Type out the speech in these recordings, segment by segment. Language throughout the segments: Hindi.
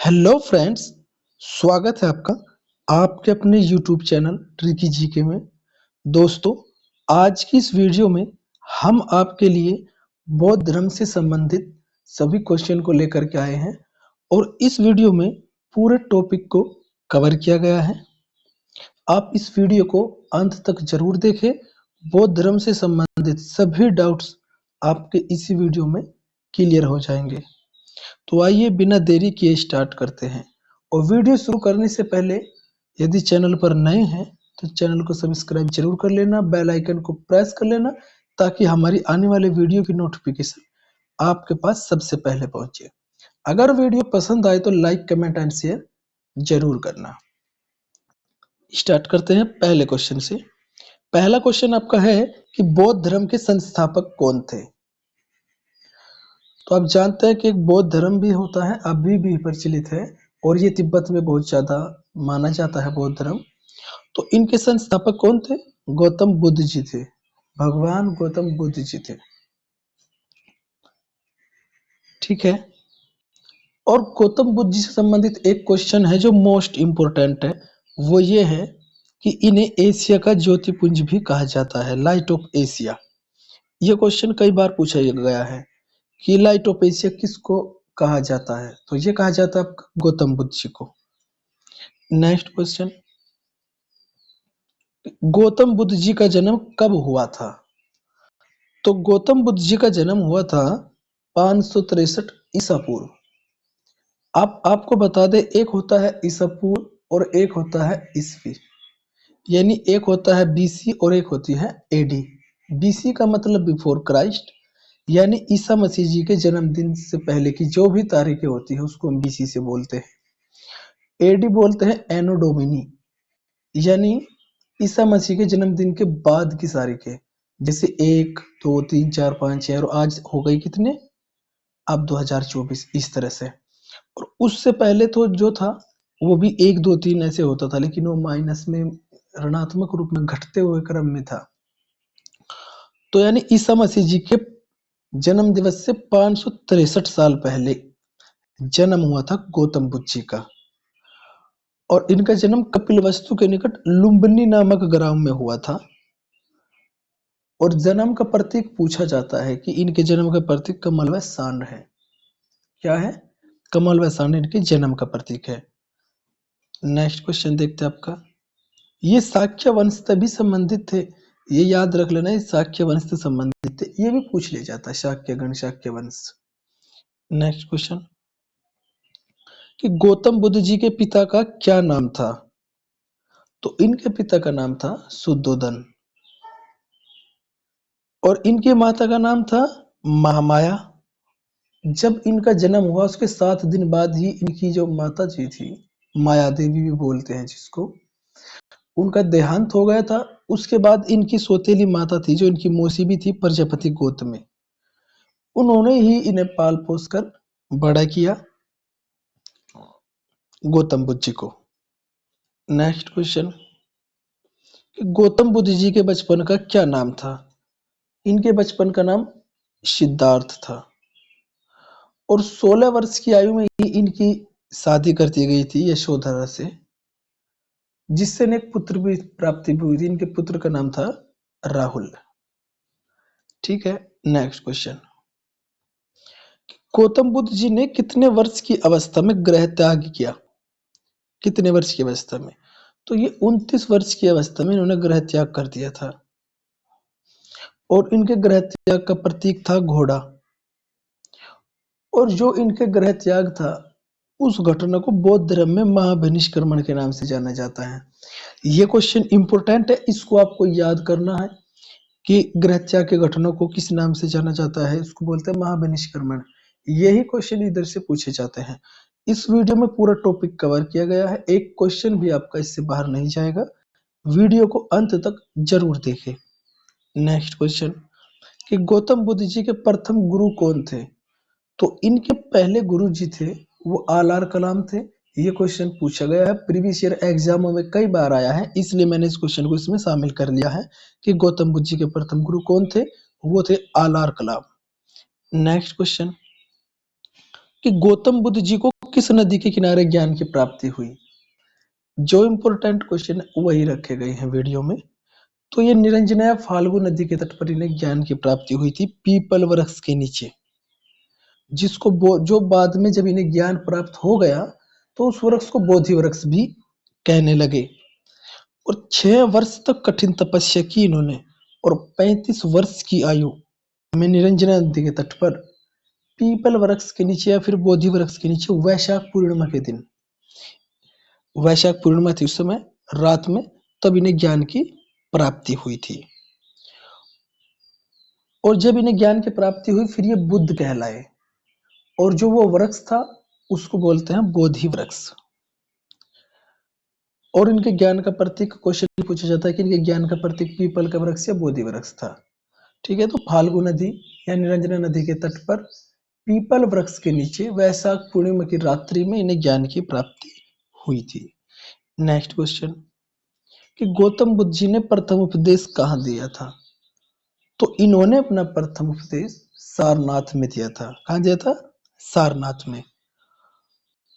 हेलो फ्रेंड्स, स्वागत है आपका आपके अपने यूट्यूब चैनल ट्रिकी जीके में। दोस्तों, आज की इस वीडियो में हम आपके लिए बौद्ध धर्म से संबंधित सभी क्वेश्चन को लेकर के आए हैं और इस वीडियो में पूरे टॉपिक को कवर किया गया है। आप इस वीडियो को अंत तक जरूर देखें। बौद्ध धर्म से संबंधित सभी डाउट्स आपके इसी वीडियो में क्लियर हो जाएंगे। तो आइए बिना देरी किए स्टार्ट करते हैं। और वीडियो शुरू करने से पहले यदि चैनल पर नए हैं तो चैनल को सब्सक्राइब जरूर कर लेना, बेल आइकन को प्रेस कर लेना ताकि हमारी आने वाले वीडियो की नोटिफिकेशन आपके पास सबसे पहले पहुंचे। अगर वीडियो पसंद आए तो लाइक, कमेंट एंड शेयर जरूर करना। स्टार्ट करते हैं पहले क्वेश्चन से। पहला क्वेश्चन आपका है कि बौद्ध धर्म के संस्थापक कौन थे। तो आप जानते हैं कि एक बौद्ध धर्म भी होता है, अभी भी प्रचलित है और ये तिब्बत में बहुत ज्यादा माना जाता है बौद्ध धर्म। तो इनके संस्थापक कौन थे? गौतम बुद्ध जी थे। भगवान गौतम बुद्ध जी थे। ठीक है। और गौतम बुद्ध जी से संबंधित एक क्वेश्चन है जो मोस्ट इंपोर्टेंट है, वो ये है कि इन्हें एशिया का ज्योतिपुंज भी कहा जाता है, लाइट ऑफ एशिया। ये क्वेश्चन कई बार पूछा गया है कि लाइट ऑफ एशिया किसको कहा जाता है। तो ये कहा जाता है गौतम बुद्ध जी को। नेक्स्ट क्वेश्चन, गौतम बुद्ध जी का जन्म कब हुआ था? तो गौतम बुद्ध जी का जन्म हुआ था 563 ईसा पूर्व। आपको बता दें, एक होता है ईसा पूर्व और एक होता है ईसवी, यानी एक होता है बीसी और एक होती है एडी। बीसी का मतलब बिफोर क्राइस्ट, यानी ईसा मसीह जी के जन्मदिन से पहले की जो भी तारीखें होती है उसको हम बीसी से बोलते हैं। एडी बोलते हैं एनो डोमिनी, यानी ईसा मसीह के जन्मदिन के बाद की तारीखें, जैसे 1, 2, 3, 4, 5, 6 और आज हो गई कितने, अब 2024, इस तरह से। और उससे पहले तो जो था वो भी 1, 2, 3 ऐसे होता था, लेकिन वो माइनस में ऋणात्मक रूप में घटते हुए क्रम में था। तो यानी ईसा मसीह जी के जन्म दिवस से 563 साल पहले जन्म हुआ था गौतम बुद्ध जी का। और इनका जन्म कपिलवस्तु के निकट लुम्बिनी नामक ग्राम में हुआ था। और जन्म का प्रतीक पूछा जाता है कि इनके जन्म का प्रतीक कमल व सांड है। क्या है? कमल व सांड इनके जन्म का प्रतीक है। नेक्स्ट क्वेश्चन देखते हैं आपका। ये शाक्य वंश से भी संबंधित थे, ये याद रख लेना, ये शाक्य वंश से संबंधित थे, ये भी पूछ लिया जाता है, शाक्य गण, शाक्य वंश। नेक्स्ट क्वेश्चन, कि गौतम बुद्ध जी के पिता का क्या नाम था? तो इनके पिता का नाम था शुद्धोदन और इनकी माता का नाम था महामाया। जब इनका जन्म हुआ उसके 7 दिन बाद ही इनकी जो माता जी थी, माया देवी भी बोलते हैं जिसको, उनका देहांत हो गया था। उसके बाद इनकी सौतेली माता थी जो इनकी मौसी भी थी, प्रजापति गोत्र में, उन्होंने ही इन्हें पाल पोस कर बड़ा किया, गौतम बुद्ध जी को। नेक्स्ट क्वेश्चन, गौतम बुद्ध जी के बचपन का क्या नाम था? इनके बचपन का नाम सिद्धार्थ था। और 16 वर्ष की आयु में ही इनकी शादी कर दी गई थी यशोधरा से, जिससे इन्हें एक पुत्र भी प्राप्ति भी हुई थी। इनके पुत्र का नाम था राहुल। ठीक है। नेक्स्ट क्वेश्चन, गौतम बुद्ध जी ने कितने वर्ष की अवस्था में गृह त्याग किया? कितने वर्ष की अवस्था में? तो ये 29 वर्ष की अवस्था में इन्होंने गृह त्याग कर दिया था। और इनके गृह त्याग का प्रतीक था घोड़ा। और जो इनके गृह त्याग था उस घटना को बौद्ध धर्म में महाभिनिष्क्रमण के नाम से जाना जाता है। ये क्वेश्चन इंपोर्टेंट है, इसको आपको याद करना है कि गृह त्याग के घटना को किस नाम से जाना जाता है। इसको बोलते हैं महाभिनिष्क्रमण। यही क्वेश्चन इधर से पूछे जाते हैं। इस वीडियो में पूरा टॉपिक कवर किया गया है, एक क्वेश्चन भी आपका इससे बाहर नहीं जाएगा। वीडियो को अंत तक जरूर देखें। नेक्स्ट क्वेश्चन, कि गौतम बुद्ध जी के प्रथम गुरु कौन थे? तो इनके पहले गुरु जी थे वो आर कलाम थे। ये क्वेश्चन पूछा गया है, प्रीवियस ईयर एग्जामों में कई बार आया है, इसलिए मैंने इस क्वेश्चन को इसमें शामिल कर लिया है कि गौतम बुद्ध जी के प्रथम गुरु कौन थे, वो थे आर कलाम। नेक्स्ट क्वेश्चन, कि गौतम बुद्ध जी को किस नदी के किनारे ज्ञान की प्राप्ति हुई? जो इम्पोर्टेंट क्वेश्चन है वही रखे गए हैं वीडियो में। तो ये निरंजनाया फाल्गु नदी के तट पर इन्हें ज्ञान की प्राप्ति हुई थी पीपल वृक्ष के नीचे, जो बाद में जब इन्हें ज्ञान प्राप्त हो गया तो उस वृक्ष को बोधि वृक्ष भी कहने लगे। और 6 वर्ष तक कठिन तपस्या की इन्होंने और 35 वर्ष की आयु में निरंजना नदी के तट पर पीपल वृक्ष के नीचे या फिर बोधि वृक्ष के नीचे वैशाख पूर्णिमा के दिन, वैशाख पूर्णिमा थी उस समय रात में, तब इन्हें ज्ञान की प्राप्ति हुई थी। और जब इन्हें ज्ञान की प्राप्ति हुई फिर ये बुद्ध कहलाए और जो वो वृक्ष था उसको बोलते हैं बोधि वृक्ष। और इनके ज्ञान का प्रतीक क्वेश्चन पूछा जाता है कि इनके ज्ञान का प्रतीक पीपल का वृक्ष या बोधि वृक्ष था। ठीक है, तो फाल्गु नदी या निरंजना नदी के तट पर पीपल वृक्ष के नीचे वैशाख पूर्णिमा की रात्रि में इन्हें ज्ञान की प्राप्ति हुई थी। नेक्स्ट क्वेश्चन कि गौतम बुद्ध जी ने प्रथम उपदेश कहाँ दिया था? तो इन्होंने अपना प्रथम उपदेश सारनाथ में दिया था। कहाँ दिया था? सारनाथ में।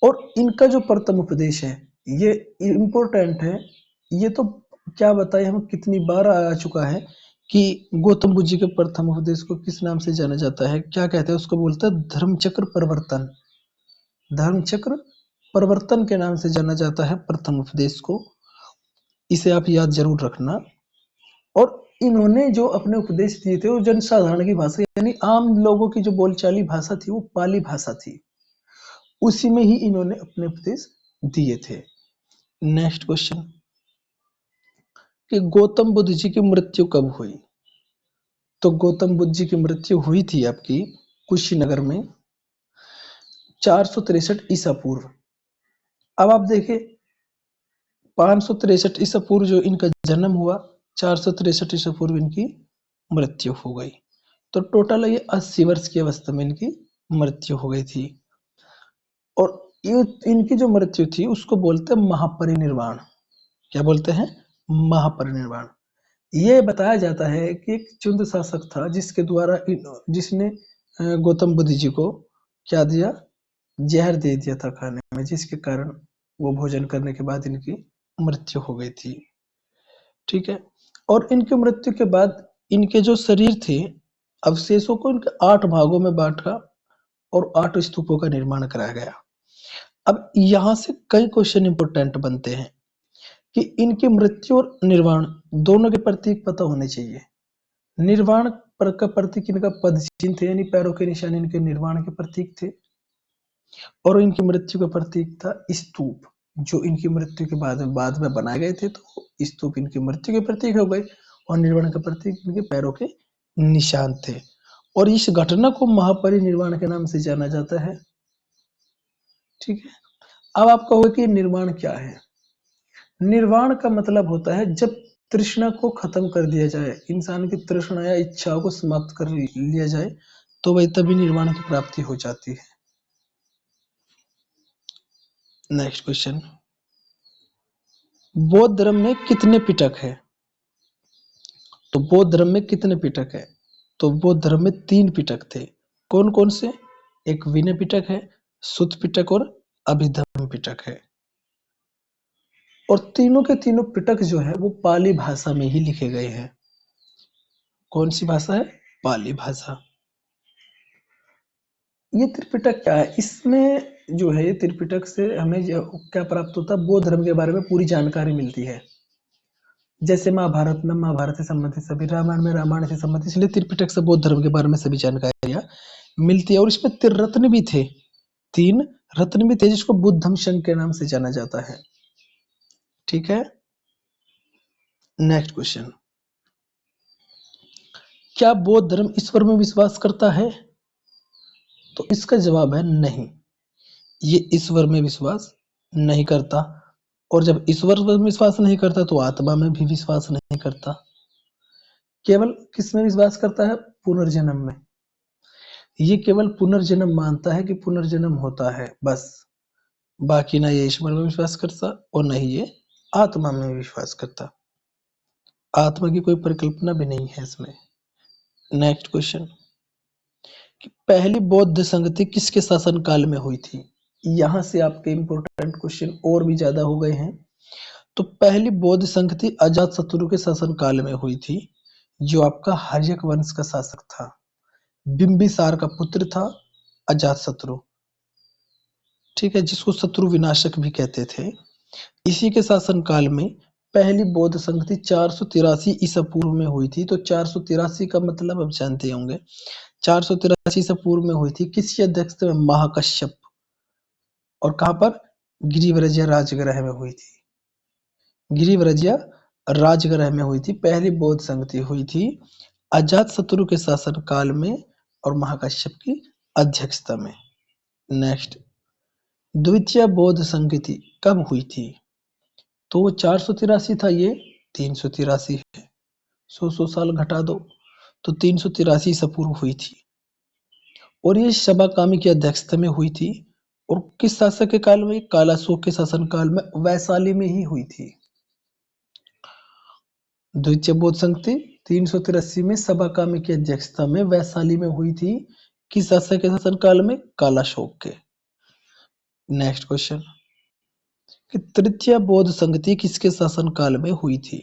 और इनका जो प्रथम उपदेश है ये इम्पोर्टेंट है। ये तो क्या बताए हम कितनी बार आ चुका है कि गौतम बुद्ध जी के प्रथम उपदेश को किस नाम से जाना जाता है? क्या कहते हैं उसको? बोलते हैं धर्मचक्र प्रवर्तन। धर्मचक्र प्रवर्तन के नाम से जाना जाता है प्रथम उपदेश को। इसे आप याद जरूर रखना। और इन्होंने जो अपने उपदेश दिए थे वो जनसाधारण की भाषा यानी आम लोगों की जो बोलचाली भाषा थी वो पाली भाषा थी, उसी में ही इन्होंने अपने उपदेश दिए थे। नेक्स्ट क्वेश्चन कि गौतम बुद्ध जी की मृत्यु कब हुई? तो गौतम बुद्ध जी की मृत्यु हुई थी आपकी कुशीनगर में 463 ईसा पूर्व। अब आप देखिए 563 ईसा पूर्व जो इनका जन्म हुआ, 463 ईसा पूर्व इनकी मृत्यु हो गई। तो टोटल ये 80 वर्ष की अवस्था में इनकी मृत्यु हो गई थी। और ये इनकी जो मृत्यु थी उसको बोलते हैं महापरिनिर्वाण। क्या बोलते हैं? महापरिनिर्वाण। ये बताया जाता है कि एक चुंद शासक था जिसके द्वारा जिसने गौतम बुद्ध जी को क्या दिया? जहर दे दिया था खाने में, जिसके कारण वो भोजन करने के बाद इनकी मृत्यु हो गई थी। ठीक है, और इनकी मृत्यु के बाद इनके जो शरीर थे अवशेषों को इनके 8 भागों में बांटा और 8 स्तूपों का निर्माण कराया गया। अब यहाँ से कई क्वेश्चन इंपोर्टेंट बनते हैं कि इनकी मृत्यु और निर्वाण दोनों के प्रतीक पता होने चाहिए। निर्वाण पर का प्रतीक इनका पद चिन्ह थे यानी पैरों के निशान इनके निर्वाण के प्रतीक थे। और इनकी मृत्यु का प्रतीक था स्तूप, जो इनकी मृत्यु के बाद में बनाए गए थे। तो स्तूप इनकी मृत्यु के प्रतीक हो गए और निर्वाण का प्रतीक इनके पैरों के निशान थे। और इस घटना को महापरिनिर्वाण के नाम से जाना जाता है। ठीक है, अब आप कहोगे कि निर्वाण क्या है? निर्वाण का मतलब होता है जब तृष्णा को खत्म कर दिया जाए, इंसान की तृष्णा या इच्छाओं को समाप्त कर लिया जाए, तो वही तभी निर्वाण की प्राप्ति हो जाती है। नेक्स्ट क्वेश्चन, बौद्ध धर्म में कितने पिटक है? तो बौद्ध धर्म में कितने पिटक है? तो बौद्ध धर्म में 3 पिटक थे। कौन कौन से? एक विनय पिटक है, सुत्त पिटक और अभिधम्म पिटक है। और तीनों के तीनों पिटक जो है वो पाली भाषा में ही लिखे गए हैं। कौन सी भाषा है? पाली भाषा। ये त्रिपिटक क्या है? इसमें जो है त्रिपिटक से हमें क्या प्राप्त होता है? बौद्ध धर्म के बारे में पूरी जानकारी मिलती है। जैसे महाभारत में महाभारत से संबंधित सभी, रामायण में रामायण से संबंधित, इसलिए त्रिपिटक से बौद्ध धर्म के बारे में सभी जानकारियां मिलती है। और इसमें 3 रत्न भी थे, 3 रत्न भी थे जिसको बुद्धम शंख के नाम से जाना जाता है। ठीक है, नेक्स्ट क्वेश्चन, क्या बौद्ध धर्म ईश्वर में विश्वास करता है? तो इसका जवाब है नहीं, ये ईश्वर में विश्वास नहीं करता। और जब ईश्वर में विश्वास नहीं करता तो आत्मा में भी विश्वास नहीं करता। केवल किस में विश्वास करता है? पुनर्जन्म में। ये केवल पुनर्जन्म मानता है कि पुनर्जन्म होता है, बस। बाकी ना ये ईश्वर में विश्वास करता और न ही ये आत्मा में विश्वास करता। आत्मा की कोई परिकल्पना भी नहीं है इसमें। नेक्स्ट क्वेश्चन कि पहली बौद्ध संगति किसके शासन काल में हुई थी? यहाँ से आपके इम्पोर्टेंट क्वेश्चन और भी ज्यादा हो गए हैं। तो पहली बौद्ध संगति अजातशत्रु के शासनकाल में हुई थी, जो आपका हर्यक वंश का शासक था। बिंबिसार का पुत्र था अजातशत्रु, ठीक है, जिसको शत्रु विनाशक भी कहते थे। इसी के शासनकाल में पहली बौद्ध संगति 483 ईसा पूर्व में हुई थी। तो 483 का मतलब आप जानते होंगे। 483 ईसा पूर्व में हुई थी। किसकी अध्यक्षता में? महाकश्यप। और कहां पर? गिरिव्रजीय राजगृह में हुई थी। गिरिव्रजीय राजगृह में हुई थी। पहली बौद्ध संगति हुई थी अजातशत्रु के शासनकाल में और महाकश्यप की अध्यक्षता में। नेक्स्ट, द्वितीय बौद्ध संगति कब हुई थी? तो वो 483 था, ये 383 है। 100 साल घटा दो तो 383 ईसा पूर्व हुई थी। और ये शबाकामी की अध्यक्षता में हुई थी। और किस शासक के काल में? कालाशोक के शासन काल में, वैशाली में ही हुई थी। द्वितीय बौद्ध संगति 383 में शबाकामी की अध्यक्षता में वैशाली में हुई थी। किस शासक के शासन काल में? कालाशोक के। नेक्स्ट क्वेश्चन, कि तृतीय बौद्ध संगति किसके शासन काल में हुई थी?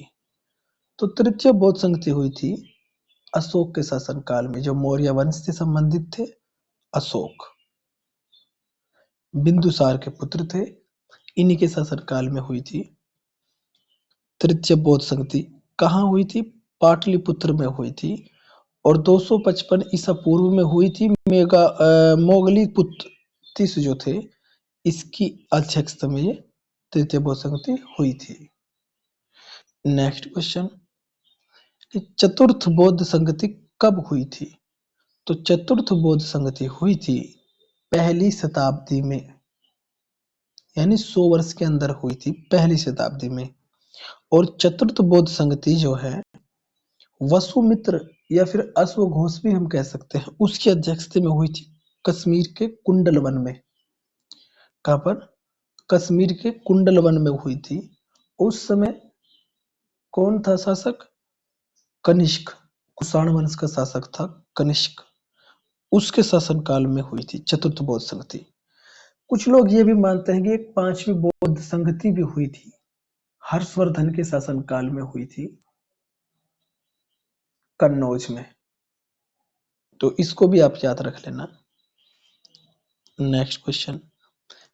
तो तृतीय बौद्ध संगति हुई थी अशोक के शासन काल में, जो मौर्य वंश से संबंधित थे। अशोक बिंदुसार के पुत्र थे, इन्हीं के शासन काल में हुई थी तृतीय बौद्ध संगति। कहाँ हुई थी? पाटलिपुत्र में हुई थी। और 255 ईसा पूर्व में हुई थी। मोगली पुत्र तीस जो थे, इसकी अध्यक्षता में ये तृतीय बौद्ध संगति हुई थी। नेक्स्ट क्वेश्चन, कि चतुर्थ बौद्ध संगति कब हुई थी? तो चतुर्थ बौद्ध संगति हुई थी पहली शताब्दी में, यानी 100 वर्ष के अंदर हुई थी, पहली शताब्दी में। और चतुर्थ बौद्ध संगति जो है वसुमित्र या फिर अश्वघोष भी हम कह सकते हैं, उसकी अध्यक्षता में हुई थी कश्मीर के कुंडल वन में। कहां पर? कश्मीर के कुंडल वन में हुई थी। उस समय कौन था शासक? कनिष्क, कुषाण वंश का शासक था कनिष्क। उसके शासनकाल में हुई थी चतुर्थ बौद्ध संगति। कुछ लोग ये भी मानते हैं कि एक पांचवी बौद्ध संगति भी हुई थी, हर्षवर्धन के शासनकाल में हुई थी कन्नौज में। तो इसको भी आप याद रख लेना। नेक्स्ट क्वेश्चन,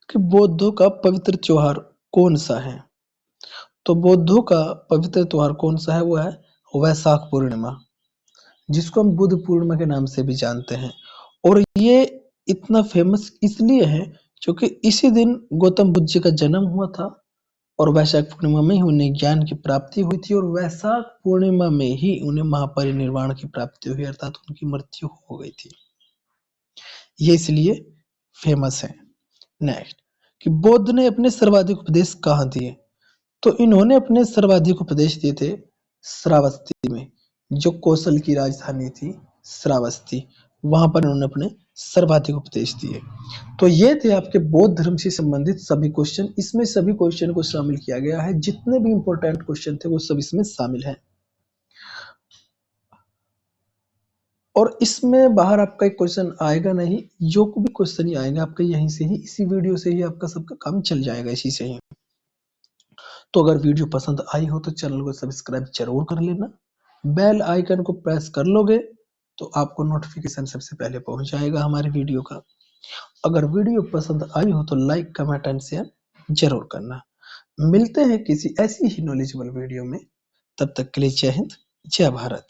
कि बौद्धों का पवित्र त्योहार कौन सा है? तो बौद्धों का पवित्र त्योहार कौन सा है? वो है वैशाख पूर्णिमा, जिसको हम बुद्ध पूर्णिमा के नाम से भी जानते हैं। और ये इतना फेमस इसलिए है क्योंकि इसी दिन गौतम बुद्ध जी का जन्म हुआ था और वैशाख पूर्णिमा में ही उन्हें ज्ञान की प्राप्ति हुई थी और वैशाख पूर्णिमा में ही उन्हें महापरिनिर्वाण की प्राप्ति हुई, अर्थात उनकी मृत्यु हो गई थी। ये इसलिए फेमस है। नेक्स्ट, कि बुद्ध ने अपने सर्वाधिक उपदेश कहाँ दिए? तो इन्होंने अपने सर्वाधिक उपदेश दिए थे श्रावस्ती में, जो कौशल की राजधानी थी श्रावस्ती, वहां पर उन्होंने अपने सर्वाधिक उपदेश दिए। तो ये थे आपके बौद्ध धर्म से संबंधित सभी क्वेश्चन। इसमें सभी क्वेश्चन को शामिल किया गया है, जितने भी इंपॉर्टेंट क्वेश्चन थे वो सब इसमें शामिल हैं। और इसमें बाहर आपका एक क्वेश्चन आएगा नहीं, जो भी क्वेश्चन ही आएगा आपका यहीं से ही, इसी वीडियो से ही आपका सबका काम चल जाएगा, इसी से ही। तो अगर वीडियो पसंद आई हो तो चैनल को सब्सक्राइब जरूर कर लेना। बेल आइकन को प्रेस कर लोगे तो आपको नोटिफिकेशन सबसे पहले पहुंच जाएगा हमारी वीडियो का। अगर वीडियो पसंद आई हो तो लाइक, कमेंट एंड शेयर जरूर करना। मिलते हैं किसी ऐसी ही नॉलेजेबल वीडियो में, तब तक के लिए जय हिंद, जय भारत।